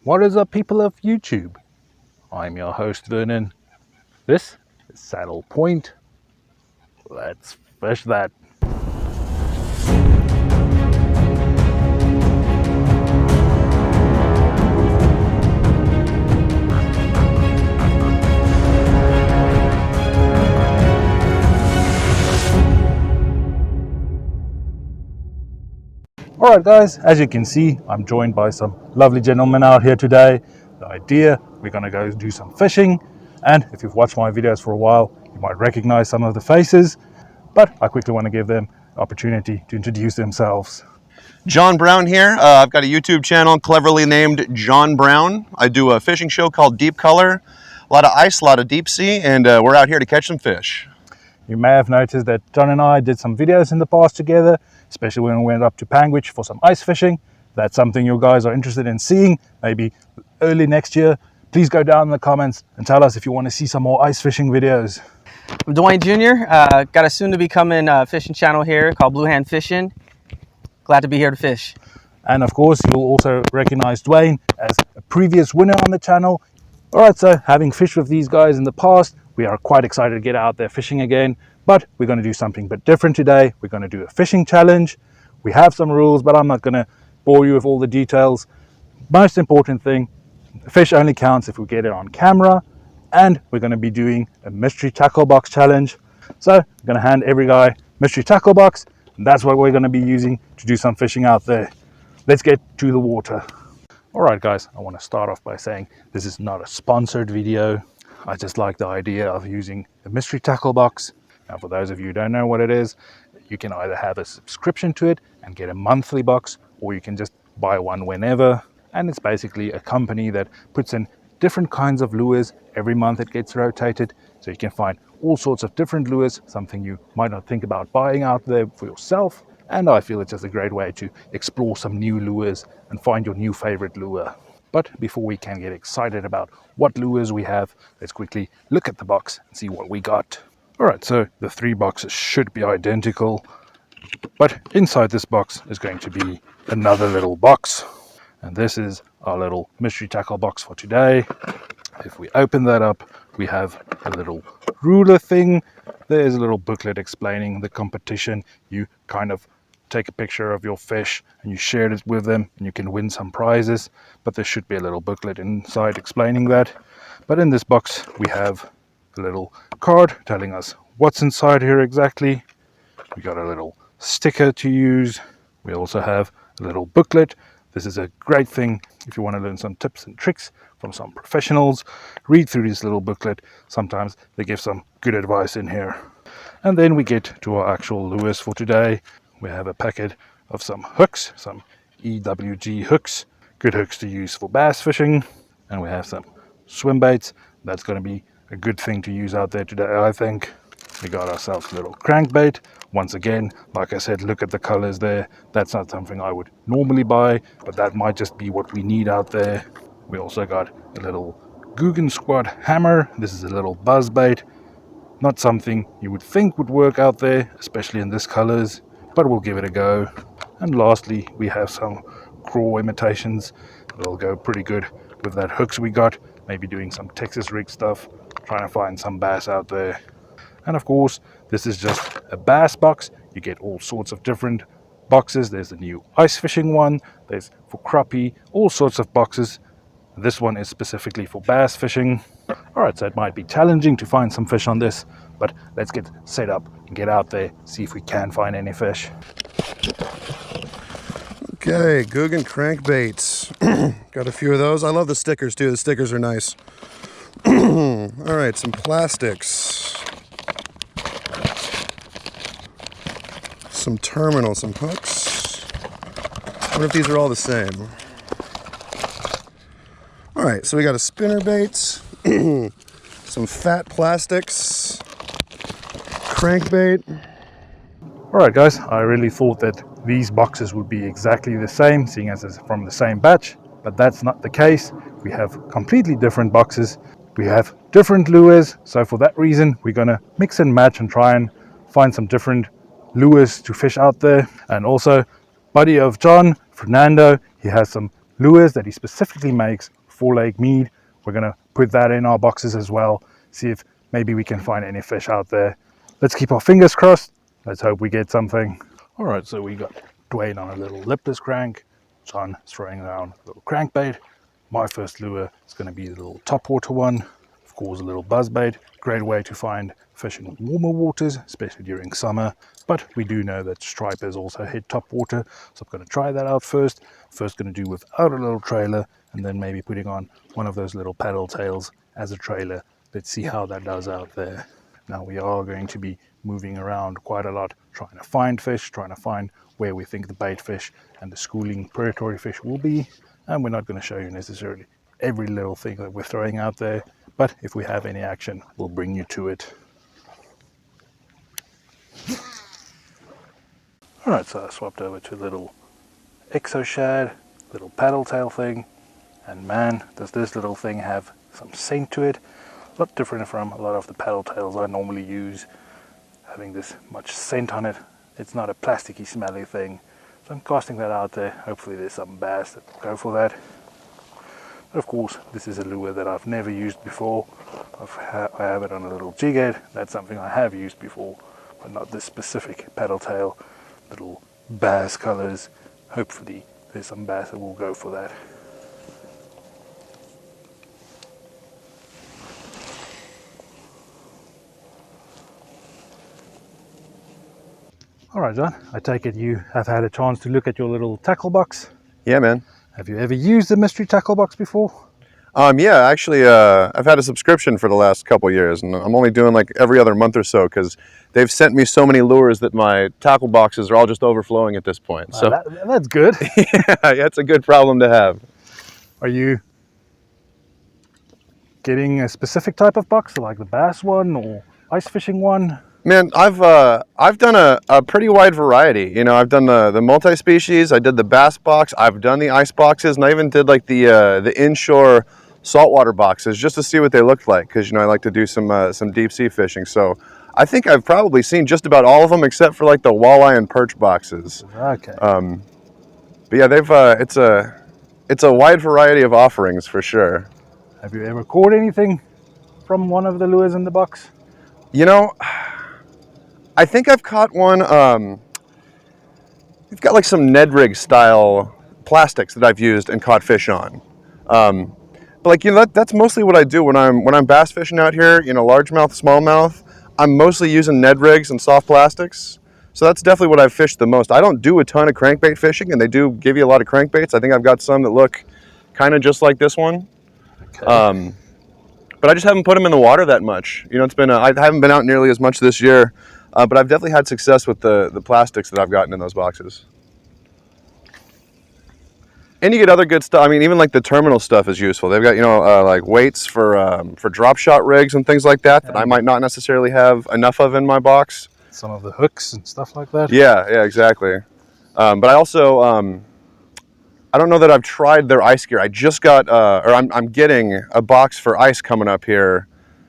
What is up, people of YouTube? I'm your host Vernon. This is Saddle Point. Let's fish that. Alright guys, as you can see, I'm joined by some lovely gentlemen out here today. The idea, we're going to go do some fishing, and if you've watched my videos for a while, you might recognize some of the faces, but I quickly want to give them the opportunity to introduce themselves. John Brown here. I've got a YouTube channel cleverly named John Brown. I do a fishing show called Deep Color. A lot of ice, a lot of deep sea, and we're out here to catch some fish. You may have noticed that John and I did some videos in the past together, especially when we went up to Panguitch for some ice fishing. If that's something you guys are interested in seeing, maybe early next year, please go down in the comments and tell us if you want to see some more ice fishing videos. I'm Dwayne Jr. Got a soon to be coming fishing channel here called Blue Hand Fishing. Glad to be here to fish. And of course, you'll also recognize Dwayne as a previous winner on the channel. Alright, so having fished with these guys in the past, we are quite excited to get out there fishing again, but we're going to do something a bit different today. We're going to do a fishing challenge. We have some rules, but I'm not going to bore you with all the details. Most important thing, the fish only counts if we get it on camera, and we're going to be doing a mystery tackle box challenge. So I'm going to hand every guy mystery tackle box, and that's what we're going to be using to do some fishing out there. Let's get to the water. Alright guys, I want to start off by saying this is not a sponsored video. I just like the idea of using a mystery tackle box. Now for those of you who don't know what it is, you can either have a subscription to it and get a monthly box, or you can just buy one whenever. And it's basically a company that puts in different kinds of lures. Every month it gets rotated, so you can find all sorts of different lures, something you might not think about buying out there for yourself. And I feel it's just a great way to explore some new lures and find your new favorite lure. But before we can get excited about what lures we have, let's quickly look at the box and see what we got. Alright, so the three boxes should be identical, but inside this box is going to be another little box. And this is our little mystery tackle box for today. If we open that up, we have a little ruler thing. There's a little booklet explaining the competition. You kind of take a picture of your fish and you share it with them and you can win some prizes, but there should be a little booklet inside explaining that. But in this box we have a little card telling us what's inside here exactly. We got a little sticker to use. We also have a little booklet. This is a great thing if you want to learn some tips and tricks from some professionals. Read through this little booklet. Sometimes they give some good advice in here. And then we get to our actual lures for today. We have a packet of some hooks, some EWG hooks, good hooks to use for bass fishing. And we have some swim baits. That's going to be a good thing to use out there today, I think. We got ourselves a little crankbait. Once again, like I said, look at the colors there. That's not something I would normally buy, but that might just be what we need out there. We also got a little Guggen Squad hammer. This is a little buzz bait. Not something you would think would work out there, especially in this colors, but we'll give it a go. And lastly, we have some craw imitations. They'll go pretty good with that hooks we got. Maybe doing some Texas rig stuff, trying to find some bass out there. And of course, this is just a bass box. You get all sorts of different boxes. There's the new ice fishing one. There's for crappie, all sorts of boxes. This one is specifically for bass fishing. Alright, so it might be challenging to find some fish on this, but let's get set up and get out there, see if we can find any fish. Okay, Guggen crankbaits. Got a few of those. I love the stickers too. The stickers are nice. Alright, some plastics. Some terminals, some hooks. I wonder if these are all the same. Alright, so we got a spinner baits, some fat plastics, crankbait. Alright guys, I really thought that these boxes would be exactly the same, seeing as it's from the same batch, but that's not the case. We have completely different boxes. We have different lures, so for that reason we're going to mix and match and try and find some different lures to fish out there. And also, buddy of John, Fernando, he has some lures that he specifically makes 4-leg Mead. We're going to put that in our boxes as well, see if maybe we can find any fish out there. Let's keep our fingers crossed. Let's hope we get something. All right, so we got Dwayne on a little lipless crank. John is throwing around a little crankbait. My first lure is going to be the little topwater one. Of course, a little buzzbait. Great way to find fish in warmer waters, especially during summer. But we do know that stripers also hit topwater, so I'm going to try that out first. First going to do without a little trailer, and then maybe putting on one of those little paddle tails as a trailer. Let's see how that does out there. Now we are going to be moving around quite a lot, trying to find fish, trying to find where we think the bait fish and the schooling predatory fish will be. And we're not going to show you necessarily every little thing that we're throwing out there, but if we have any action, we'll bring you to it. All right, so I swapped over to a little exo shad, little paddle tail thing, and man, does this little thing have some scent to it. A lot different from a lot of the paddle tails I normally use, having this much scent on it. It's not a plasticky smelly thing. So I'm casting that out there. Hopefully there's some bass that will go for that. But of course, this is a lure that I've never used before. I have it on a little jig head. That's something I have used before, but not this specific paddle tail. Little bass colors. Hopefully there's some bass that will go for that. All right, John, I take it you have had a chance to look at your little tackle box. Yeah, man. Have you ever used the mystery tackle box before? Yeah, actually, I've had a subscription for the last couple years, and I'm only doing like every other month or so because they've sent me so many lures that my tackle boxes are all just overflowing at this point. So that's good. yeah, it's a good problem to have. Are you getting a specific type of box, like the bass one or ice fishing one? Man, I've done a pretty wide variety. You know, I've done the multi-species, I did the bass box, I've done the ice boxes, and I even did like the inshore saltwater boxes just to see what they looked like, because you know I like to do some deep sea fishing. So I think I've probably seen just about all of them except for like the walleye and perch boxes. Okay. But yeah, it's a wide variety of offerings for sure. Have you ever caught anything from one of the lures in the box? You know, I think I've caught one. We've got like some Ned rig style plastics that I've used and caught fish on. But like, you know, that's mostly what I do when I'm bass fishing out here. You know, largemouth, smallmouth. I'm mostly using Ned rigs and soft plastics. So that's definitely what I've fished the most. I don't do a ton of crankbait fishing, and they do give you a lot of crankbaits. I think I've got some that look kind of just like this one. Okay. But I just haven't put them in the water that much. You know, it's been I haven't been out nearly as much this year, but I've definitely had success with the plastics that I've gotten in those boxes. And you get other good stuff. I mean, even like the terminal stuff is useful. They've got, you know, like weights for drop shot rigs and things like that I might not necessarily have enough of in my box. Some of the hooks and stuff like that. Yeah, exactly. But I also, I don't know that I've tried their ice gear. I just got, or I'm getting a box for ice coming up here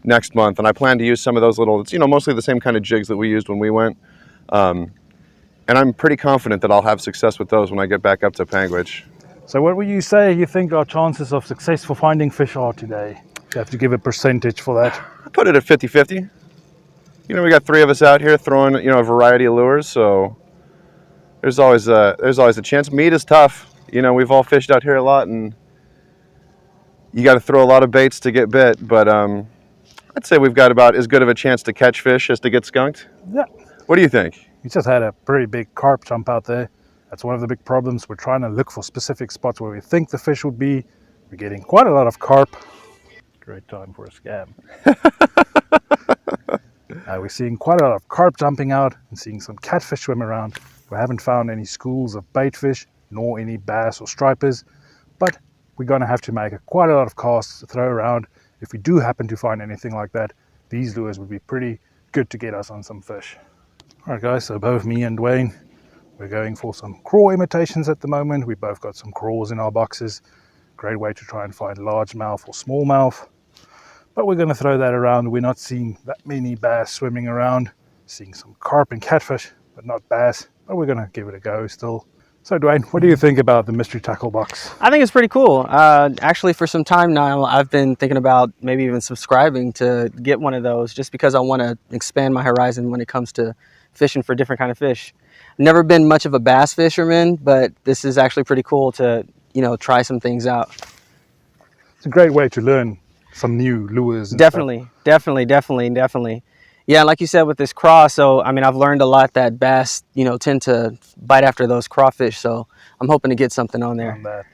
next month, and I plan to use some of those little, it's, you know, mostly the same kind of jigs that we used when we went. And I'm pretty confident that I'll have success with those when I get back up to Panguitch. So what would you say you think our chances of success for finding fish are today? You have to give a percentage for that. I put it at 50-50. You know, we got 3 of us out here throwing, you know, a variety of lures, so there's always a chance. Mead is tough. You know, we've all fished out here a lot, and you got to throw a lot of baits to get bit, but I'd say we've got about as good of a chance to catch fish as to get skunked. Yeah. What do you think? We just had a pretty big carp jump out there. That's one of the big problems. We're trying to look for specific spots where we think the fish would be. We're getting quite a lot of carp. Great time for a scam. We're seeing quite a lot of carp jumping out and seeing some catfish swim around. We haven't found any schools of bait fish, nor any bass or stripers, but we're going to have to make quite a lot of casts to throw around. If we do happen to find anything like that, these lures would be pretty good to get us on some fish. All right, guys, so both me and Dwayne, we're going for some craw imitations at the moment. We both got some craws in our boxes. Great way to try and find largemouth or smallmouth. But we're going to throw that around. We're not seeing that many bass swimming around. Seeing some carp and catfish, but not bass. But we're going to give it a go still. So Dwayne, what do you think about the mystery tackle box? I think it's pretty cool. Actually, for some time now, I've been thinking about maybe even subscribing to get one of those, just because I want to expand my horizon when it comes to fishing for different kind of fish. Never been much of a bass fisherman, but this is actually pretty cool to, you know, try some things out. It's a great way to learn some new lures and Definitely. Yeah, like you said with this craw, so I mean, I've learned a lot that bass, you know, tend to bite after those crawfish, so I'm hoping to get something on there. on that.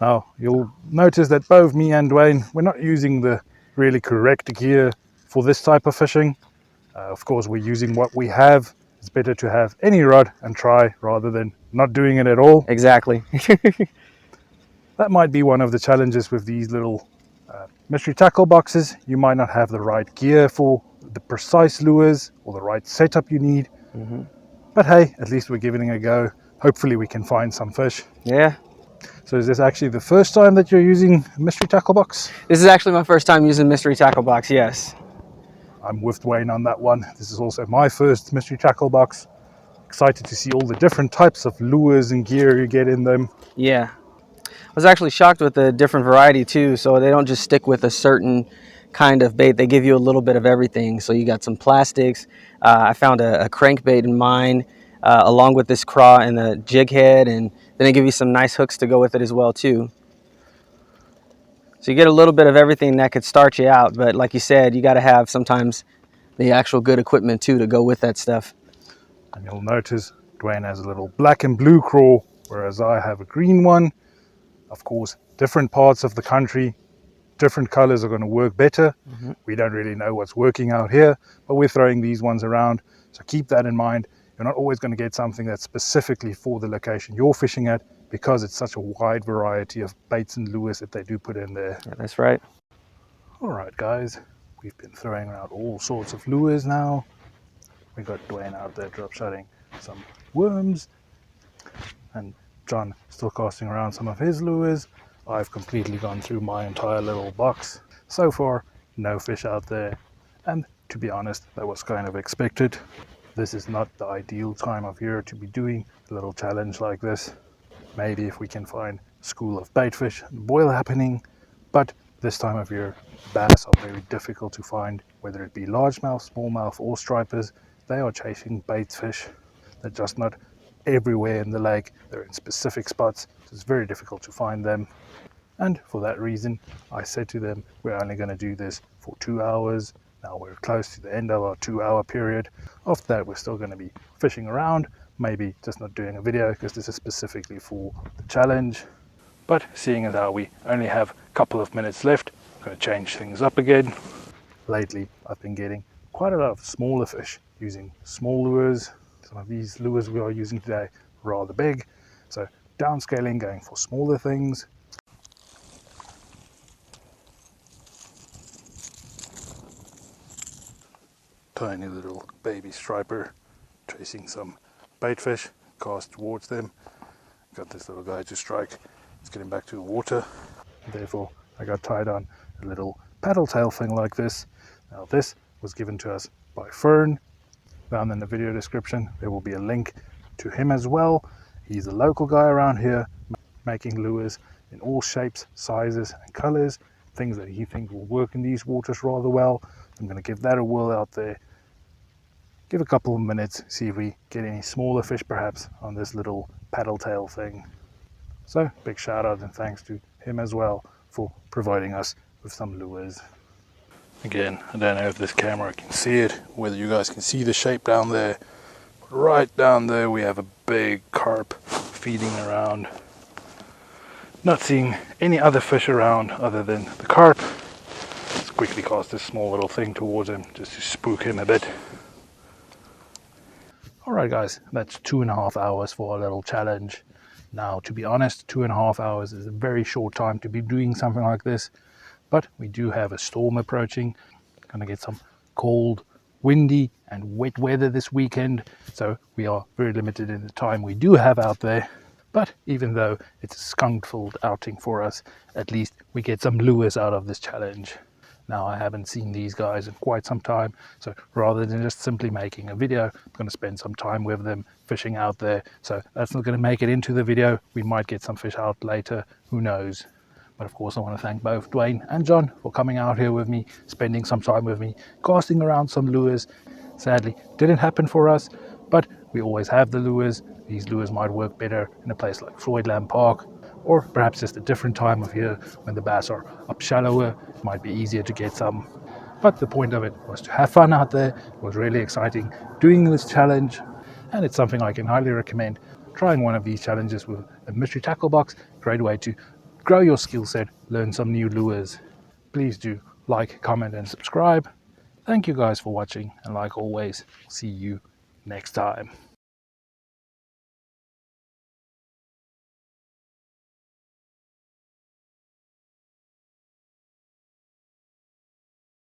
Now, you'll notice that both me and Dwayne, we're not using the really correct gear for this type of fishing. Of course, we're using what we have. It's better to have any rod and try rather than not doing it at all. Exactly. That might be one of the challenges with these little mystery tackle boxes. You might not have the right gear for the precise lures or the right setup you need. But hey, at least we're giving it a go. Hopefully we can find some fish. Yeah. So is this actually the first time that you're using a mystery tackle box? This is actually my first time using mystery tackle box, yes. I'm with Dwayne on that one. This is also my first mystery tackle box. Excited to see all the different types of lures and gear you get in them. Yeah. I was actually shocked with the different variety too, so they don't just stick with a certain kind of bait. They give you a little bit of everything. So you got some plastics. I found a crankbait in mine, along with this craw and the jig head, and then they give you some nice hooks to go with it as well too. So you get a little bit of everything that could start you out, but like you said, you got to have sometimes the actual good equipment too to go with that stuff. And you'll notice Dwayne has a little black and blue craw, whereas I have a green one. Of course, different parts of the country, different colors are going to work better. We don't really know what's working out here, but we're throwing these ones around. So keep that in mind. You're not always going to get something that's specifically for the location you're fishing at, because it's such a wide variety of baits and lures that they do put in there. Yeah, that's right. All right, guys, we've been throwing around all sorts of lures now. We got Dwayne out there drop shotting some worms, and John still casting around some of his lures. I've completely gone through my entire little box. So far, no fish out there, and to be honest, that was kind of expected. This is not the ideal time of year to be doing a little challenge like this. Maybe if we can find a school of baitfish and boil happening, but this time of year, bass are very difficult to find, whether it be largemouth, smallmouth, or stripers. They are chasing bait fish. They're just not everywhere in the lake. They're in specific spots, so it's very difficult to find them. And for that reason, I said to them, we're only going to do this for 2 hours. Now we're close to the end of our 2-hour period. After that, we're still going to be fishing around, maybe just not doing a video because this is specifically for the challenge. But seeing as how we only have a couple of minutes left, I'm going to change things up again. Lately, I've been getting quite a lot of smaller fish using small lures. Some of these lures we are using today are rather big, so downscaling, going for smaller things. Tiny little baby striper chasing some bait fish, cast towards them. Got this little guy to strike. It's getting back to the water. Therefore, I got tied on a little paddle tail thing like this. Now this was given to us by Fern. Down in the video description there will be a link to him as well. He's a local guy around here making lures in all shapes, sizes and colors, things that he thinks will work in these waters rather well. I'm going to give that a whirl out there, give a couple of minutes, see if we get any smaller fish perhaps on this little paddle tail thing. So big shout out and thanks to him as well for providing us with some lures. Again, I don't know if this camera can see it, whether you guys can see the shape down there. Right down there we have a big carp feeding around. Not seeing any other fish around other than the carp. Let's quickly cast this small little thing towards him just to spook him a bit. Alright guys, that's 2.5 hours for our little challenge. Now to be honest, 2.5 hours is a very short time to be doing something like this. But we do have a storm approaching. Gonna get some cold, windy and wet weather this weekend. So we are very limited in the time we do have out there. But even though it's a skunk-filled outing for us, at least we get some lures out of this challenge. Now I haven't seen these guys in quite some time, so rather than just simply making a video, I'm going to spend some time with them fishing out there. So that's not going to make it into the video. We might get some fish out later, who knows. But of course I want to thank both Dwayne and John for coming out here with me, spending some time with me, casting around some lures. Sadly, didn't happen for us, but we always have the lures. These lures might work better in a place like Floydland Park, or perhaps just a different time of year when the bass are up shallower. It might be easier to get some. But the point of it was to have fun out there. It was really exciting doing this challenge, and it's something I can highly recommend. Trying one of these challenges with a mystery tackle box, great way to grow your skill set, learn some new lures. Please do like, comment and subscribe. Thank you guys for watching, and like always, see you next time.